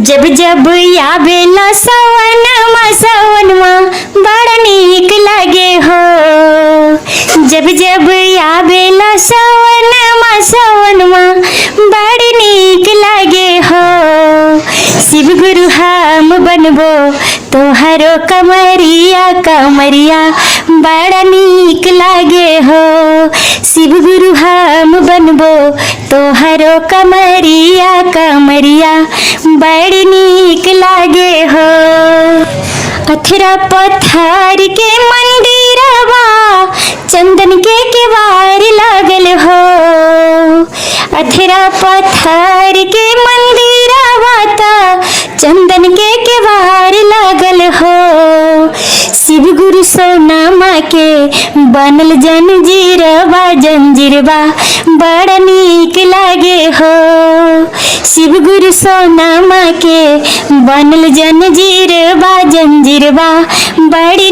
जब जब आवेला सवनमा बड़ा नीक लागे हो। जब जब आवेला सवनमा बड़ी नीक लागे हो। शिव गुरु हम बनबो तोहरो कमरिया कमरिया बड़ा नीक लागे हो। शिव गुरु हम बनबो तोहरो कमरिया कमरिया बड़ी नीक लागे हो। अथरा पत्थर के मंदिरवा चंदन के केवार लागल हो। अथरा पत्थर के मंदिरवा ता चंदन के केवार लागल हो। शिव गुरु सोनामा के बनल जंजीरवा जंजीरवा बड़ा नीक लागे हो। शिव गुरु सोनामा के बनल जंजीरवा जंजीरवा बड़ी